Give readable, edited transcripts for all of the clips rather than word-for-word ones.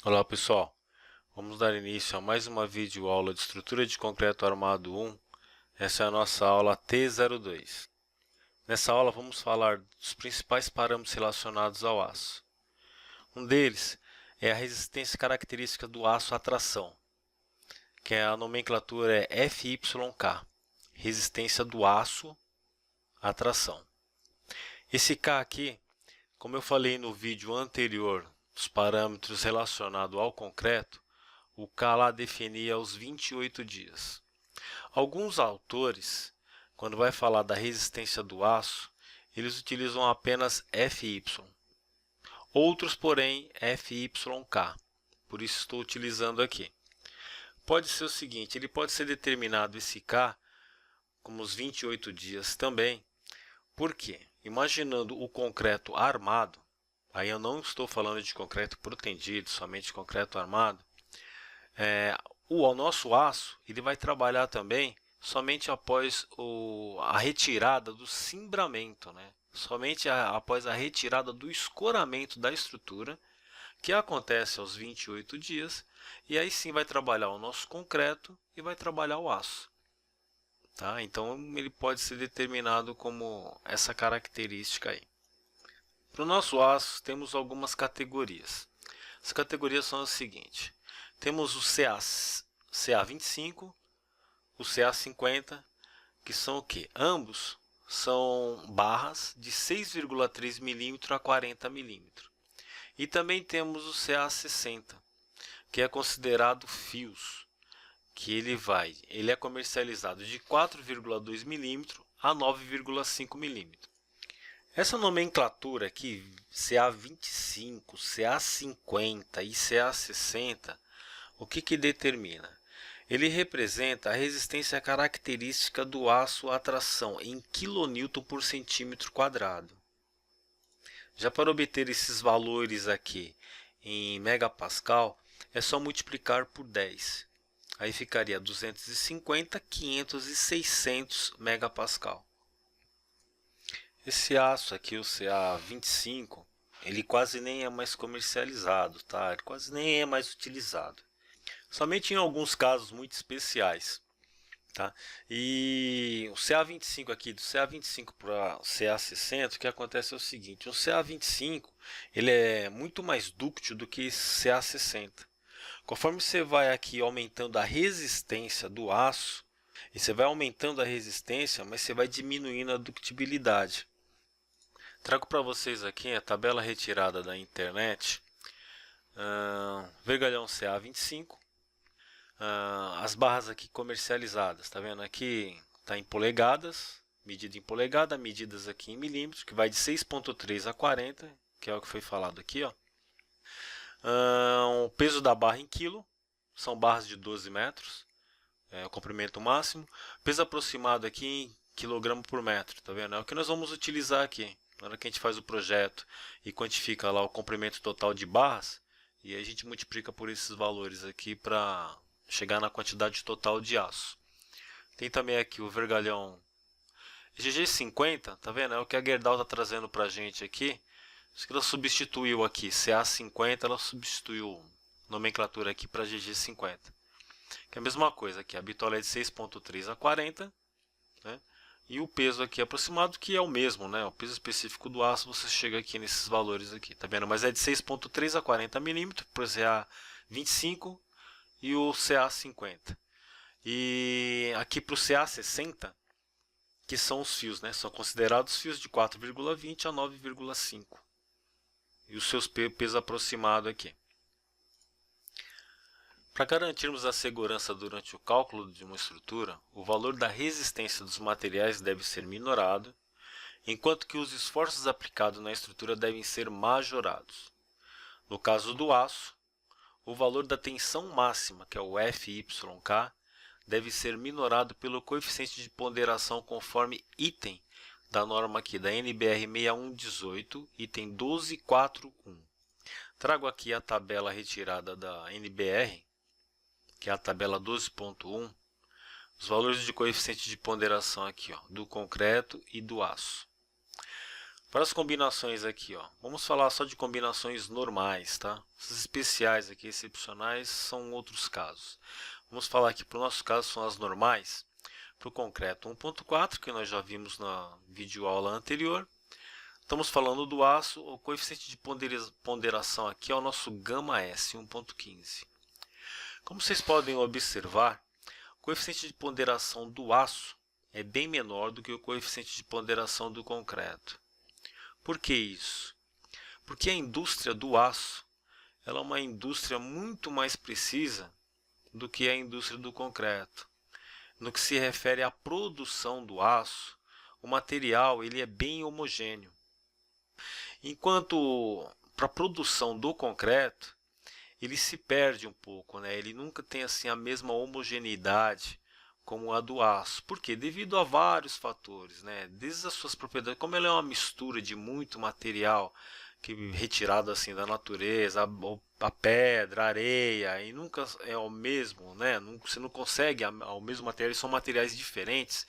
Olá pessoal, vamos dar início a mais uma videoaula de estrutura de concreto armado 1. Essa é a nossa aula T02. Nessa aula vamos falar dos principais parâmetros relacionados ao aço. Um deles é a resistência característica do aço à tração, que a nomenclatura é FYK, resistência do aço à tração. Esse K aqui, como eu falei no vídeo anterior dos parâmetros relacionados ao concreto, o K lá definia os 28 dias. Alguns autores, quando vai falar da resistência do aço, eles utilizam apenas FY. Outros, porém, FYK. Por isso estou utilizando aqui. Pode ser o seguinte, ele pode ser determinado esse K como os 28 dias também. Por quê? Imaginando o concreto armado, aí eu não estou falando de concreto protendido, somente concreto armado, o nosso aço ele vai trabalhar também somente após a retirada do cimbramento, né? Somente após a retirada do escoramento da estrutura, que acontece aos 28 dias, e aí sim vai trabalhar o nosso concreto e vai trabalhar o aço. Tá? Então ele pode ser determinado como essa característica aí. Para o nosso aço temos algumas categorias. As categorias são as seguintes. Temos o CA25, o CA50, que são o quê? Ambos são barras de 6,3 mm a 40 mm. E também temos o CA60, que é considerado fios, que ele é comercializado de 4,2 mm a 9,5 mm. Essa nomenclatura aqui, CA25, CA50 e CA60, o que determina? Ele representa a resistência característica do aço à tração em kN por centímetro quadrado. Já para obter esses valores aqui em megapascal, é só multiplicar por 10. Aí ficaria 250, 500 e 600 megapascal. Esse aço aqui, o CA25, ele quase nem é mais comercializado, tá? Ele quase nem é mais utilizado. Somente em alguns casos muito especiais, tá? E o CA25 aqui, do CA25 para o CA60, o que acontece é o seguinte: o CA25 ele é muito mais dúctil do que o CA60. Conforme você vai aqui aumentando a resistência do aço, e você vai aumentando a resistência, mas você vai diminuindo a ductibilidade. Trago para vocês aqui a tabela retirada da internet, vergalhão CA25, as barras aqui comercializadas, tá vendo? Aqui está em polegadas, medida em polegada, medidas aqui em milímetros, que vai de 6,3 a 40, que é o que foi falado aqui, ó. O peso da barra em quilo, são barras de 12 metros, o comprimento máximo. Peso aproximado aqui em quilograma por metro, tá vendo? É o que nós vamos utilizar aqui. Na hora que a gente faz o projeto e quantifica lá o comprimento total de barras, e aí a gente multiplica por esses valores aqui para chegar na quantidade total de aço. Tem também aqui o vergalhão GG50, tá vendo? É o que a Gerdau está trazendo para a gente aqui. Isso que ela substituiu aqui, CA50, ela substituiu a nomenclatura aqui para GG50. Que é a mesma coisa aqui, a bitola é de 6,3 a 40, né? E o peso aqui aproximado, que é o mesmo, né? O peso específico do aço, você chega aqui nesses valores aqui, tá vendo? Mas é de 6,3 a 40 milímetros para o CA25 e o CA50. E aqui para o CA60, que são os fios, né? São considerados fios de 4,20 a 9,5. E os seus pesos aproximados aqui. Para garantirmos a segurança durante o cálculo de uma estrutura, o valor da resistência dos materiais deve ser minorado, enquanto que os esforços aplicados na estrutura devem ser majorados. No caso do aço, o valor da tensão máxima, que é o FYK, deve ser minorado pelo coeficiente de ponderação conforme item da norma aqui, da NBR 6118, item 1241. Trago aqui a tabela retirada da NBR, que é a tabela 12.1, os valores de coeficiente de ponderação aqui, ó, do concreto e do aço. Para as combinações aqui, ó, vamos falar só de combinações normais, tá? Essas especiais aqui, excepcionais, são outros casos. Vamos falar aqui, para o nosso caso, são as normais. Para o concreto 1.4, que nós já vimos na videoaula anterior. Estamos falando do aço, o coeficiente de ponderação aqui é o nosso γS 1.15. Como vocês podem observar, o coeficiente de ponderação do aço é bem menor do que o coeficiente de ponderação do concreto. Por que isso? Porque a indústria do aço ela é uma indústria muito mais precisa do que a indústria do concreto. No que se refere à produção do aço, o material ele é bem homogêneo. Enquanto para a produção do concreto, ele se perde um pouco, né? Ele nunca tem assim a mesma homogeneidade como a do aço. Por quê? Devido a vários fatores, né? Desde as suas propriedades, como ele é uma mistura de muito material retirado assim da natureza, a pedra, a areia, e nunca é o mesmo, né? Você não consegue o mesmo material, são materiais diferentes.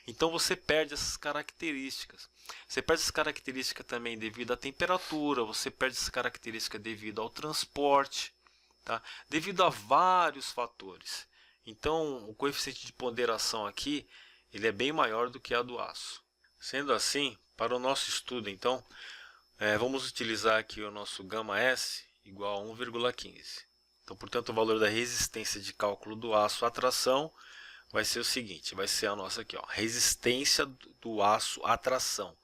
Então você perde essas características. Você perde essa característica também devido à temperatura, você perde essa característica devido ao transporte, tá? Devido a vários fatores. Então o coeficiente de ponderação aqui ele é bem maior do que a do aço. Sendo assim, para o nosso estudo, então, vamos utilizar aqui o nosso γS igual a 1,15. Então, portanto, o valor da resistência de cálculo do aço à tração vai ser o seguinte, vai ser a nossa aqui, ó, resistência do aço à tração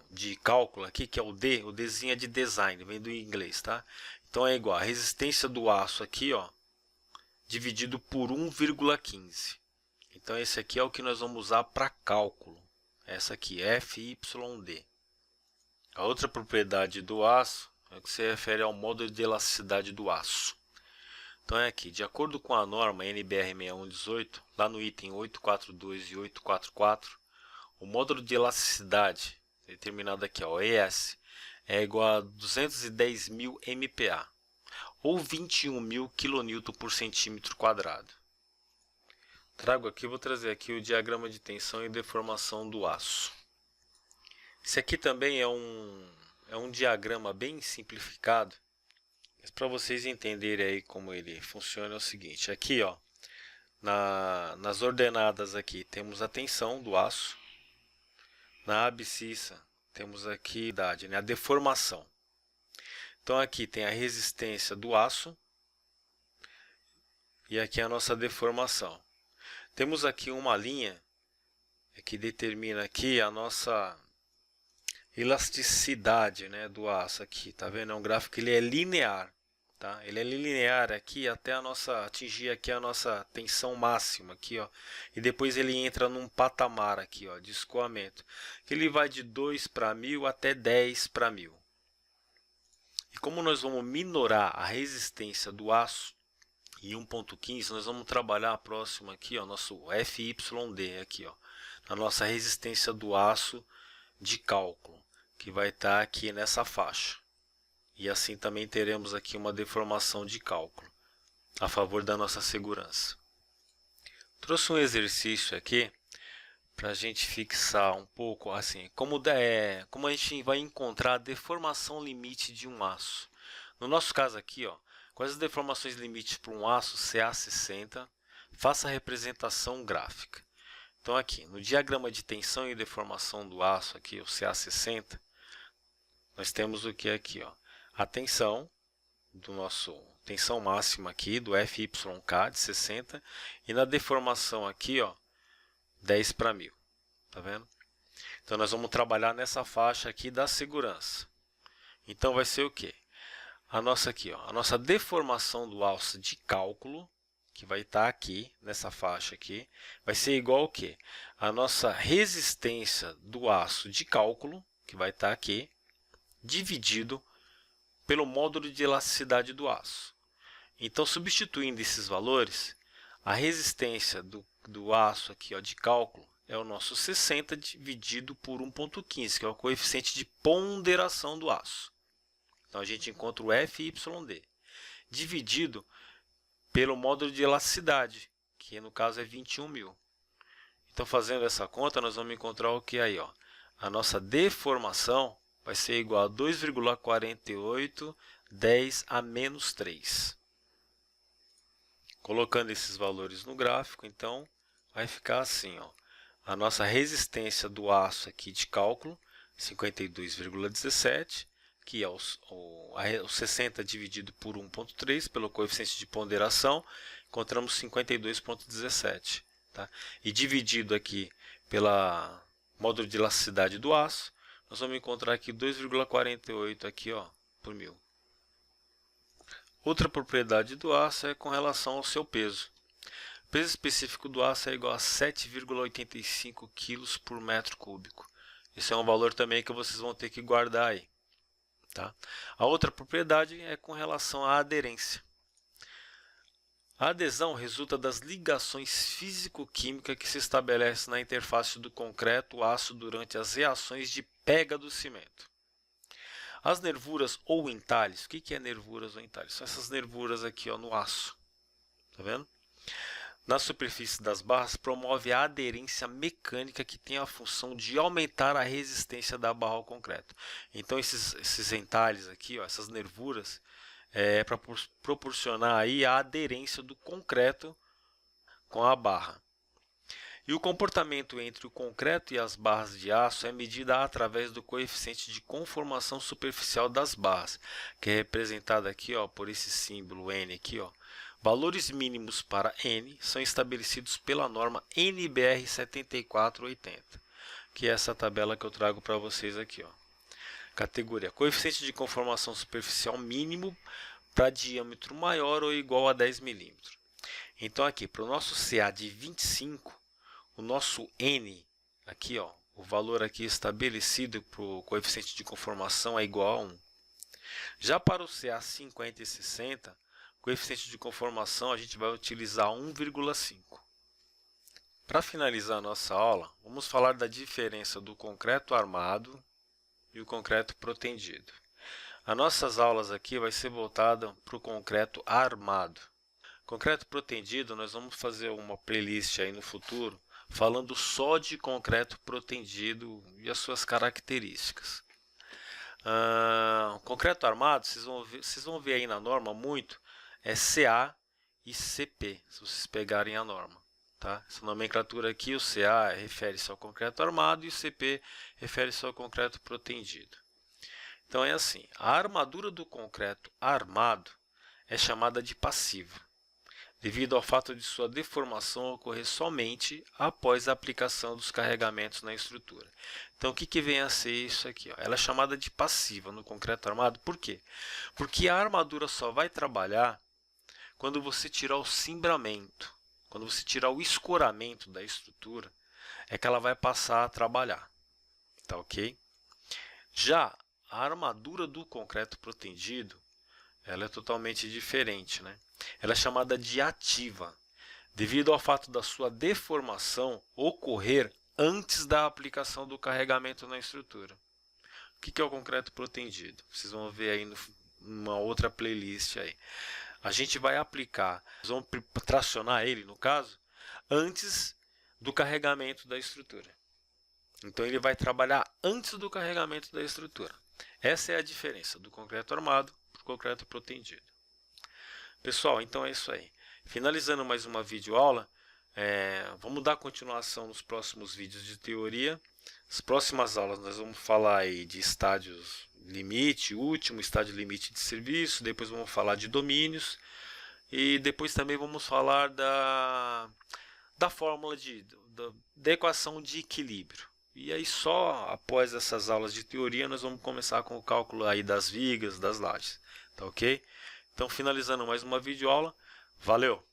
de cálculo aqui, que é o D, o Dzinho é de design, vem do inglês, tá? Então é igual a resistência do aço aqui, ó, dividido por 1,15. Então esse aqui é o que nós vamos usar para cálculo. Essa aqui, FYD. A outra propriedade do aço é que se refere ao módulo de elasticidade do aço. Então é aqui, de acordo com a norma NBR 6118, lá no item 842 e 844, o módulo de elasticidade, determinado aqui, ó, ES, é igual a 210.000 MPa, ou 21.000 kN por centímetro quadrado. Vou trazer aqui o diagrama de tensão e deformação do aço. Esse aqui também é um diagrama bem simplificado, mas para vocês entenderem aí como ele funciona é o seguinte, aqui ó, nas ordenadas aqui temos a tensão do aço, na abscissa temos aqui a deformação. Então aqui tem a resistência do aço e aqui a nossa deformação. Temos aqui uma linha que determina aqui a nossa elasticidade, né, do aço aqui, tá vendo? É um gráfico que ele é linear, tá? Ele é linear aqui até atingir aqui a nossa tensão máxima aqui, ó. E depois ele entra num patamar aqui, ó, de escoamento, que ele vai de 2 para 1000 até 10 para 1000. E como nós vamos minorar a resistência do aço em 1.15, nós vamos trabalhar próximo aqui, ó, nosso FYD aqui, ó, na nossa resistência do aço de cálculo, que vai estar aqui nessa faixa. E assim também teremos aqui uma deformação de cálculo, a favor da nossa segurança. Trouxe um exercício aqui para a gente fixar um pouco assim, como a gente vai encontrar a deformação limite de um aço. No nosso caso aqui, ó, quais as deformações limites para um aço CA60, faça a representação gráfica. Então aqui, no diagrama de tensão e deformação do aço, aqui, o CA60, nós temos o que aqui, ó, a tensão do nosso tensão máxima aqui, do FYK de 60, e na deformação aqui, ó, 10 para 1000, tá vendo? Então nós vamos trabalhar nessa faixa aqui da segurança. Então vai ser o que? A nossa aqui, ó, a nossa deformação do aço de cálculo, que vai estar aqui nessa faixa aqui, vai ser igual ao que? A nossa resistência do aço de cálculo, que vai estar aqui, dividido pelo módulo de elasticidade do aço. Então, substituindo esses valores, a resistência do aço aqui, ó, de cálculo é o nosso 60 dividido por 1.15, que é o coeficiente de ponderação do aço. Então, a gente encontra o FYD, dividido pelo módulo de elasticidade, que no caso é 21.000. Então, fazendo essa conta, nós vamos encontrar o que aí, ó? a nossa deformação vai ser igual a 2,4810 a menos 3. Colocando esses valores no gráfico, então, vai ficar assim, ó. A nossa resistência do aço aqui de cálculo, 52,17, que é o 60 dividido por 1,3, pelo coeficiente de ponderação, encontramos 52,17. Tá? E dividido aqui pela módulo de elasticidade do aço, nós vamos encontrar aqui 2,48 aqui, ó, por 1000. Outra propriedade do aço é com relação ao seu peso. O peso específico do aço é igual a 7,85 kg por metro cúbico. Esse é um valor também que vocês vão ter que guardar aí. Tá? A outra propriedade é com relação à aderência. A adesão resulta das ligações físico-químicas que se estabelecem na interface do concreto aço durante as reações de pega do cimento. As nervuras ou entalhes, o que é nervuras ou entalhes? São essas nervuras aqui, ó, no aço. Tá vendo? Na superfície das barras, promove a aderência mecânica que tem a função de aumentar a resistência da barra ao concreto. Então, esses entalhes aqui, ó, essas nervuras, é para proporcionar aí a aderência do concreto com a barra. E o comportamento entre o concreto e as barras de aço é medido através do coeficiente de conformação superficial das barras, que é representado aqui, ó, por esse símbolo N aqui, ó. Valores mínimos para N são estabelecidos pela norma NBR 7480, que é essa tabela que eu trago para vocês aqui, ó. Categoria: coeficiente de conformação superficial mínimo para diâmetro maior ou igual a 10 milímetros. Então aqui, para o nosso CA de 25, o nosso N, aqui, ó, o valor aqui estabelecido para o coeficiente de conformação é igual a 1. Já para o CA 50 e 60, coeficiente de conformação a gente vai utilizar 1,5. Para finalizar a nossa aula, vamos falar da diferença do concreto armado e o concreto protendido. As nossas aulas aqui vai ser voltada para o concreto armado. Concreto protendido, nós vamos fazer uma playlist aí no futuro falando só de concreto protendido e as suas características. Concreto armado, vocês vão ver aí na norma muito, é CA e CP, se vocês pegarem a norma. Tá? Essa nomenclatura aqui, o CA refere-se ao concreto armado e o CP refere-se ao concreto protendido. Então é assim, a armadura do concreto armado é chamada de passiva, devido ao fato de sua deformação ocorrer somente após a aplicação dos carregamentos na estrutura. Então, o que vem a ser isso aqui? Ó? Ela é chamada de passiva no concreto armado. Por quê? Porque a armadura só vai trabalhar quando você tirar o cimbramento, quando você tirar o escoramento da estrutura, é que ela vai passar a trabalhar. Tá ok? Já a armadura do concreto protendido, ela é totalmente diferente, né? Ela é chamada de ativa, devido ao fato da sua deformação ocorrer antes da aplicação do carregamento na estrutura. O que é o concreto protendido? Vocês vão ver aí numa outra playlist aí. A gente vai aplicar, vamos tracionar ele, no caso, antes do carregamento da estrutura. Então, ele vai trabalhar antes do carregamento da estrutura. Essa é a diferença do concreto armado para o concreto protendido. Pessoal, então é isso aí. Finalizando mais uma videoaula, vamos dar continuação nos próximos vídeos de teoria. As próximas aulas nós vamos falar aí de estádios limite, último estádio limite de serviço, depois vamos falar de domínios e depois também vamos falar da fórmula da equação de equilíbrio. E aí só após essas aulas de teoria nós vamos começar com o cálculo aí das vigas, das lajes, tá ok? Então finalizando mais uma videoaula, valeu!